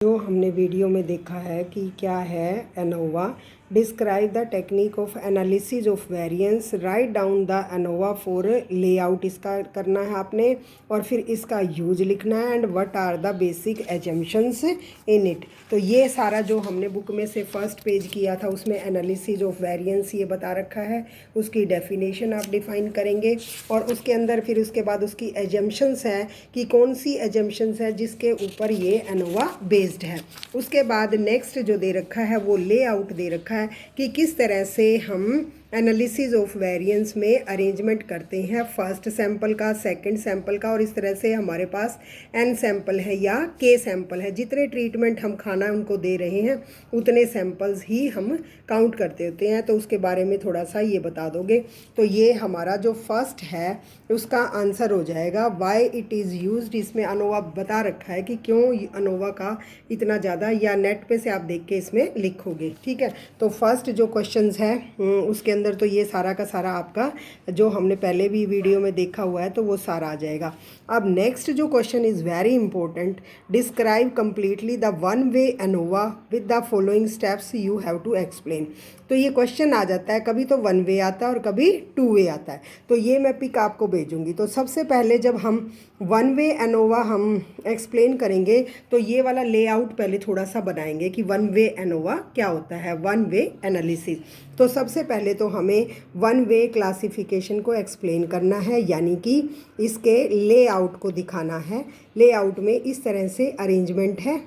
जो हमने वीडियो में देखा है कि क्या है ANOVA. Describe the technique of analysis of variance, write down the ANOVA for layout, इसका करना है आपने और फिर इसका यूज लिखना है and what are the basic assumptions in it. तो ये सारा जो हमने बुक में से फर्स्ट पेज किया था उसमें एनालिसिस ऑफ वेरिएंस ये बता रखा है, उसकी डेफिनेशन आप डिफाइन करेंगे और उसके अंदर फिर उसके बाद उसकी एजम्पशंस है कि कौन सी एजम्पशंस है जिसके ऊपर ये एनोवा बेस्ड है। उसके बाद नेक्स्ट जो दे रखा है वो लेआउट दे रखा है कि किस तरह से हम एनालिसिस ऑफ वेरिएंस में अरेंजमेंट करते हैं, फर्स्ट सैंपल का, सेकंड सैंपल का, और इस तरह से हमारे पास एन सैंपल है या के सैंपल है। जितने ट्रीटमेंट हम खाना उनको दे रहे हैं उतने सैंपल्स ही हम काउंट करते होते हैं। तो उसके बारे में थोड़ा सा ये बता दोगे तो ये हमारा जो फर्स्ट है उसका आंसर हो जाएगा वाई इट इज़ यूज्ड। इसमें अनोवा बता रखा है कि क्यों अनोवा का इतना ज़्यादा, या नेट पे से आप देख के इसमें लिखोगे। ठीक है, तो फर्स्ट जो क्वेश्चंस है उसके अंदर तो ये सारा का सारा आपका जो हमने पहले भी वीडियो में देखा हुआ है तो वो सारा आ जाएगा। अब नेक्स्ट जो question is very important, describe completely the one way ANOVA with the following steps you have to explain. तो ये क्वेश्चन आ जाता है, कभी तो वन वे आता है और कभी टू वे आता है। तो ये मैं पिक आपको भेजूंगी। तो सबसे पहले जब हम वन वे एनोवा हम एक्सप्लेन करेंगे तो ये वाला लेआउट पहले थोड़ा सा बनाएंगे कि वन वे एनोवा क्या होता है, वन वे एनालिसिस। तो सबसे पहले तो हमें वन वे क्लासिफिकेशन को एक्सप्लेन करना है, यानी कि इसके लेआउट को दिखाना है। लेआउट में इस तरह से अरेंजमेंट है,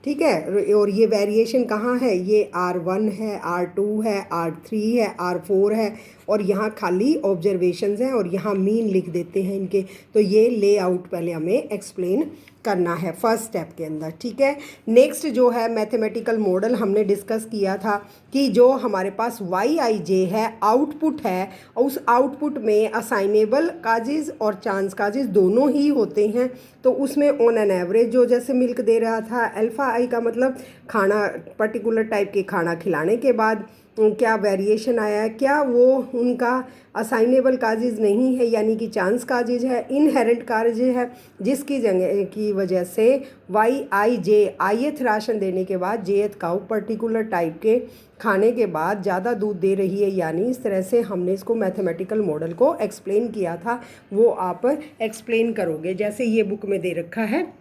ठीक है, और ये वेरिएशन कहाँ है, ये R1 है, R2 है, R3 है, R4 है, और यहाँ खाली ऑब्जर्वेशंस हैं और यहाँ मीन लिख देते हैं इनके। तो ये लेआउट पहले हमें एक्सप्लेन करना है फर्स्ट स्टेप के अंदर। ठीक है, नेक्स्ट जो है मैथमेटिकल मॉडल हमने डिस्कस किया था कि जो हमारे पास YIJ है, आउटपुट है, और उस आउटपुट में असाइनेबल काजेज और चांस काजेज दोनों ही होते हैं। तो उसमें ऑन एन एवरेज जो जैसे मिल्क दे रहा था, अल्फ़ा आई का मतलब खाना पर्टिकुलर टाइप के खाना खिलाने के बाद क्या वेरिएशन आया है, क्या वो उनका असाइनेबल काजेज नहीं है यानी कि चांस काजेज है, इनहेरेंट काजेज है, जिसकी जगह की वजह से YIJ आयथ राशन देने के बाद जेथ काऊ पर्टिकुलर टाइप के खाने के बाद ज़्यादा दूध दे रही है, यानी इस तरह से हमने इसको मैथमेटिकल मॉडल को एक्सप्लेन किया था। वो आप एक्सप्लेन करोगे जैसे ये बुक में दे रखा है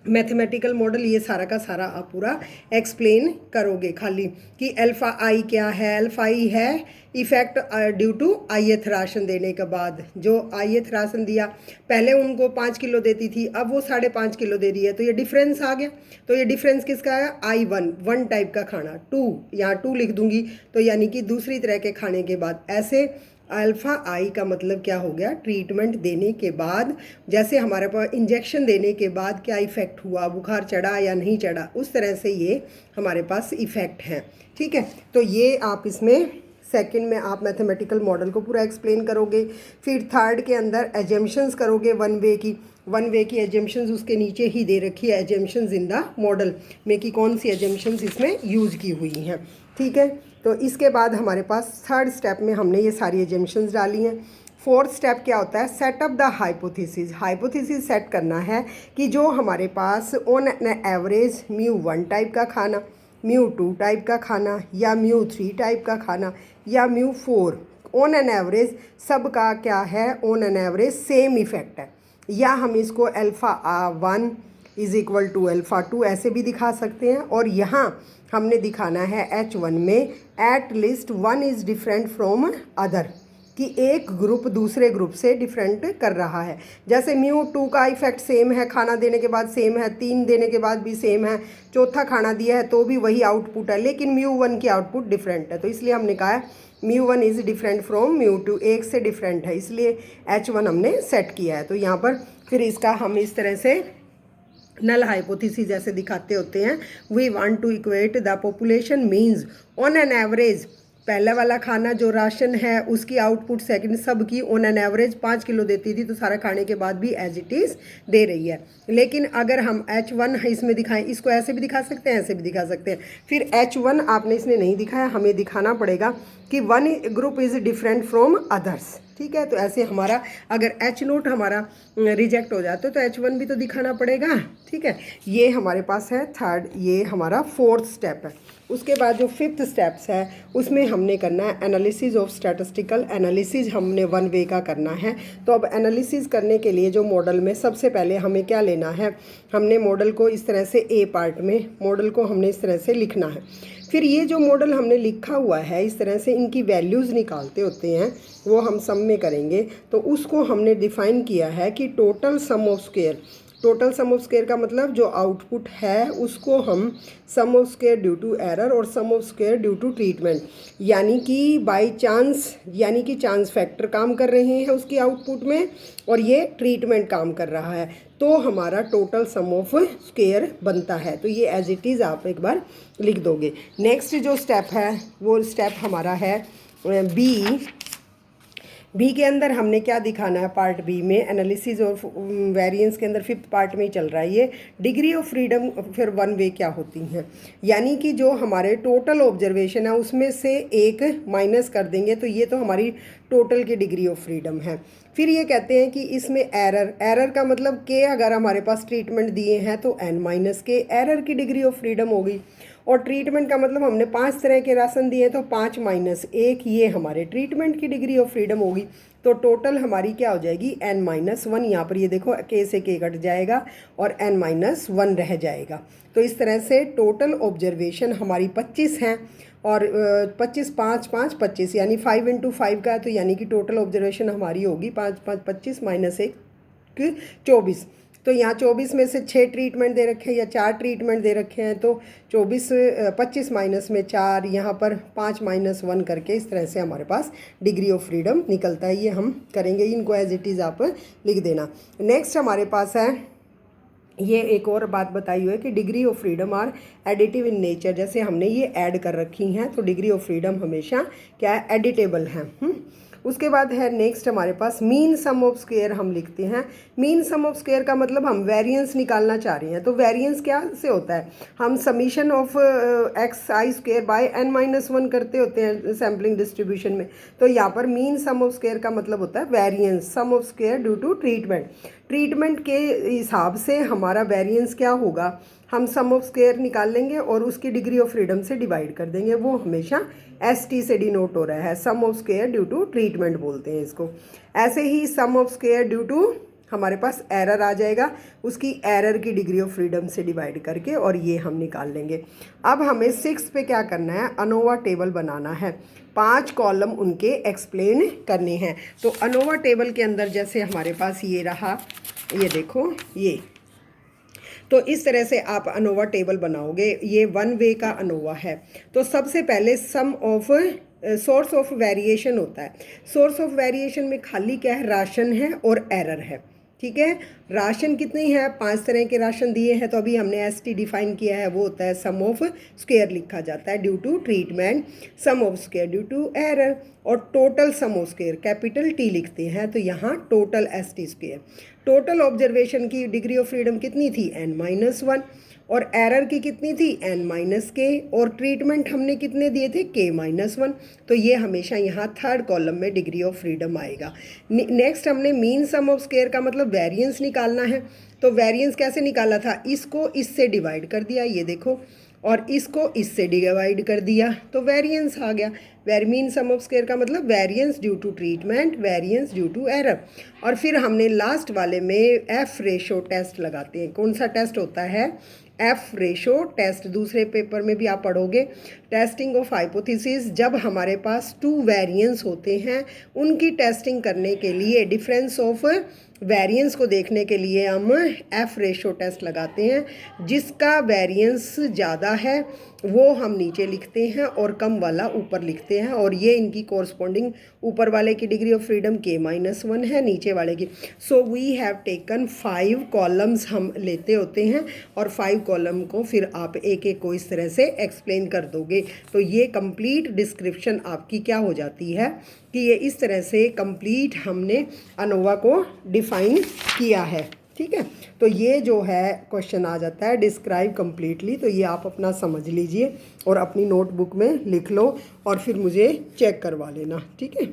मैथमेटिकल मॉडल, ये सारा का सारा आप पूरा एक्सप्लेन करोगे खाली कि अल्फ़ा आई क्या है। अल्फ़ा आई है effect due to ith ration देने के बाद। जो आयथ राशन दिया, पहले उनको 5 किलो देती थी, अब वो 5.5 किलो दे रही है, तो ये डिफरेंस आ गया। तो ये डिफरेंस किसका है, I1 वन टाइप का खाना, 2 यहाँ 2 लिख दूंगी, तो यानी कि दूसरी तरह के खाने के बाद। ऐसे अल्फ़ा आई का मतलब क्या हो गया, ट्रीटमेंट देने के बाद, जैसे हमारे पास इंजेक्शन देने के बाद क्या इफ़ेक्ट हुआ, बुखार चढ़ा या नहीं चढ़ा, उस तरह से ये हमारे पास इफ़ेक्ट है। ठीक है, तो ये आप इसमें सेकंड में आप मैथमेटिकल मॉडल को पूरा एक्सप्लेन करोगे। फिर थर्ड के अंदर एजम्पशंस करोगे वन वे की एजम्पशंस उसके नीचे ही दे रखी है, एजम्पशंस इन द मॉडल में कि कौन सी एजम्पशंस इसमें यूज की हुई हैं। ठीक है, तो इसके बाद हमारे पास थर्ड स्टेप में हमने ये सारी एजम्पशंस डाली हैं। फोर्थ स्टेप क्या होता है, setup the hypothesis. Hypothesis set करना है कि जो हमारे पास ऑन एन एवरेज μ1 टाइप का खाना, μ2 टाइप का खाना, या μ3 टाइप का खाना, या μ4, ऑन एन एवरेज सबका क्या है, on an average same effect है। या हम इसको अल्फ़ा1 इज़ इक्वल टू अल्फ़ा2 ऐसे भी दिखा सकते हैं। और यहाँ हमने दिखाना है H1 में at least one is different from other, कि एक ग्रुप दूसरे ग्रुप से डिफरेंट कर रहा है। जैसे μ2 का इफेक्ट सेम है, खाना देने के बाद सेम है, 3 देने के बाद भी सेम है, चौथा खाना दिया है तो भी वही आउटपुट है, लेकिन μ1 की आउटपुट डिफरेंट है। तो इसलिए हमने कहा है μ1 इज़ डिफरेंट फ्रॉम μ2, एक से डिफरेंट है, इसलिए H1 हमने सेट किया है। तो यहाँ पर फिर इसका हम इस तरह से नल हाइपोथेसिस जैसे दिखाते होते हैं। We want to equate the population means on an average, पहला वाला खाना जो राशन है उसकी आउटपुट सेकंड सब की ऑन एन एवरेज 5 किलो देती थी, तो सारा खाने के बाद भी एज इट इज़ दे रही है। लेकिन अगर हम H1 इसमें दिखाएं, इसको ऐसे भी दिखा सकते हैं, ऐसे भी दिखा सकते हैं। फिर H1 आपने इसमें नहीं दिखाया, हमें दिखाना पड़ेगा कि one group is different from others. ठीक है। तो ऐसे हमारा अगर H0 हमारा रिजेक्ट हो जाता है तो H1 भी तो दिखाना पड़ेगा, ठीक है। ये हमारे पास है थर्ड, ये हमारा फोर्थ स्टेप है। उसके बाद जो फिफ्थ स्टेप्स है उसमें हमने करना है एनालिसिस ऑफ स्टैटिस्टिकल एनालिसिस, हमने वन वे का करना है। तो अब एनालिसिस करने के लिए जो मॉडल में सबसे पहले हमें क्या लेना है, हमने मॉडल को इस तरह से ए पार्ट में मॉडल को हमने इस तरह से लिखना है। फिर ये जो मॉडल हमने लिखा हुआ है इस तरह से इनकी वैल्यूज़ निकालते होते हैं, वो हम सम में करेंगे। तो उसको हमने डिफ़ाइन किया है कि total sum of square, total sum of square का मतलब जो आउटपुट है उसको हम sum of square due to error और sum of square due to treatment, यानी कि बाय चांस, यानी कि चांस फैक्टर काम कर रहे हैं उसकी आउटपुट में और ये ट्रीटमेंट काम कर रहा है, तो हमारा टोटल सम ऑफ स्क्वायर बनता है। तो ये एज इट इज़ आप एक बार लिख दोगे। नेक्स्ट जो स्टेप है वो स्टेप हमारा है बी के अंदर हमने क्या दिखाना है, पार्ट बी में एनालिसिस और वेरिएंस के अंदर फिफ्थ पार्ट में ही चल रहा है ये डिग्री ऑफ फ्रीडम। फिर वन वे क्या होती हैं, यानी कि जो हमारे टोटल ऑब्जर्वेशन है उसमें से एक माइनस कर देंगे तो ये तो हमारी टोटल की डिग्री ऑफ फ्रीडम है। फिर ये कहते हैं कि इसमें एरर का मतलब के अगर हमारे पास ट्रीटमेंट दिए हैं तो n माइनस के एरर की डिग्री ऑफ फ्रीडम होगी, और ट्रीटमेंट का मतलब हमने 5 तरह के राशन दिए तो 5 माइनस 1 ये हमारे ट्रीटमेंट की डिग्री ऑफ फ्रीडम होगी। तो टोटल हमारी क्या हो जाएगी n माइनस 1, यहाँ पर ये देखो k से k कट जाएगा और n माइनस 1 रह जाएगा। तो इस तरह से टोटल ऑब्जर्वेशन हमारी 25 हैं और 25 5 5 25 यानी 5 × 5 का है, तो यानी कि टोटल ऑब्जर्वेशन हमारी होगी 5 5 25 माइनस 1 24। तो यहाँ 24 में से 6 ट्रीटमेंट दे रखे हैं या 4 ट्रीटमेंट दे रखे हैं, तो 25 माइनस में 4, यहाँ पर 5 माइनस 1 करके इस तरह से हमारे पास डिग्री ऑफ फ्रीडम निकलता है। ये हम करेंगे, इनको एज इट इज़ आप लिख देना। नेक्स्ट हमारे पास है, ये एक और बात बताई हुई है कि degree of freedom are additive in nature, जैसे हमने ये ऐड कर रखी हैं तो डिग्री ऑफ फ्रीडम हमेशा क्या है, एडिटेबल है। उसके बाद है नेक्स्ट हमारे पास मीन सम ऑफ स्क्वायर हम लिखते हैं। मीन सम ऑफ स्क्वायर का मतलब हम वेरिएंस निकालना चाह रहे हैं, तो वेरिएंस क्या से होता है, हम summation of x I square by n minus 1 करते होते हैं सैम्पलिंग डिस्ट्रीब्यूशन में। तो यहाँ पर मीन सम ऑफ स्क्वायर का मतलब होता है variance, sum of square due to treatment के हिसाब से हमारा वेरिएंस क्या होगा, हम सम ऑफ स्क्वायर निकाल लेंगे और उसकी डिग्री ऑफ फ्रीडम से डिवाइड कर देंगे। वो हमेशा ST से डिनोट हो रहा है, sum of square due to treatment बोलते हैं इसको। ऐसे ही sum of square due to हमारे पास एरर आ जाएगा, उसकी एरर की डिग्री ऑफ फ्रीडम से डिवाइड करके, और ये हम निकाल लेंगे। अब हमें 6 पे क्या करना है, अनोवा टेबल बनाना है, 5 कॉलम उनके एक्सप्लेन करने हैं। तो अनोवा टेबल के अंदर जैसे हमारे पास ये रहा, ये देखो ये, तो इस तरह से आप अनोवा टेबल बनाओगे। ये वन वे का अनोवा है। तो सबसे पहले सम ऑफ सोर्स ऑफ वेरिएशन होता है। सोर्स ऑफ वेरिएशन में खाली क्या है, राशन है और एरर है, ठीक है। राशन कितनी है, 5 तरह के राशन दिए हैं, तो अभी हमने ST डिफाइन किया है, वो होता है सम ऑफ स्क्वायर लिखा जाता है due to treatment, sum of square due to error, और total sum of square capital T लिखते हैं, तो यहाँ total ST square. Total observation की डिग्री ऑफ फ्रीडम कितनी थी, n माइनस 1, और एरर की कितनी थी, n माइनस के, और ट्रीटमेंट हमने कितने दिए थे, k माइनस 1। तो ये हमेशा यहाँ थर्ड कॉलम में डिग्री ऑफ फ्रीडम आएगा। नेक्स्ट हमने मीन सम ऑफ स्क्वायर का मतलब वेरिएंस निकालना है। तो वेरिएंस कैसे निकाला था, इसको इससे डिवाइड कर दिया, ये देखो, और इसको इससे डिवाइड कर दिया तो वेरिएंस आ गया। मीन सम ऑफ स्क्वायर का मतलब variance due to treatment, variance due to error. और फिर हमने लास्ट वाले में F रेशो टेस्ट लगाते हैं। कौन सा टेस्ट होता है, F रेशो टेस्ट, दूसरे पेपर में भी आप पढ़ोगे। टेस्टिंग ऑफ हाइपोथेसिस, जब हमारे पास 2 वेरिएंस होते हैं उनकी टेस्टिंग करने के लिए, डिफरेंस ऑफ वेरिएंस को देखने के लिए हम F रेशो टेस्ट लगाते हैं। जिसका वेरिएंस ज़्यादा है वो हम नीचे लिखते हैं और कम वाला ऊपर लिखते हैं, और ये इनकी कॉरस्पॉन्डिंग, ऊपर वाले की degree of freedom k minus 1 है, नीचे वाले की। So we have taken 5 columns हम लेते होते हैं, और 5 कॉलम को फिर आप एक एक को इस तरह से एक्सप्लेन कर दोगे। तो ये कंप्लीट डिस्क्रिप्शन आपकी क्या हो जाती है कि ये इस तरह से कंप्लीट हमने अनोवा को डिफाइन किया है, ठीक है। तो ये जो है क्वेश्चन आ जाता है डिस्क्राइब कंप्लीटली, तो ये आप अपना समझ लीजिए और अपनी नोटबुक में लिख लो और फिर मुझे चेक करवा लेना, ठीक है।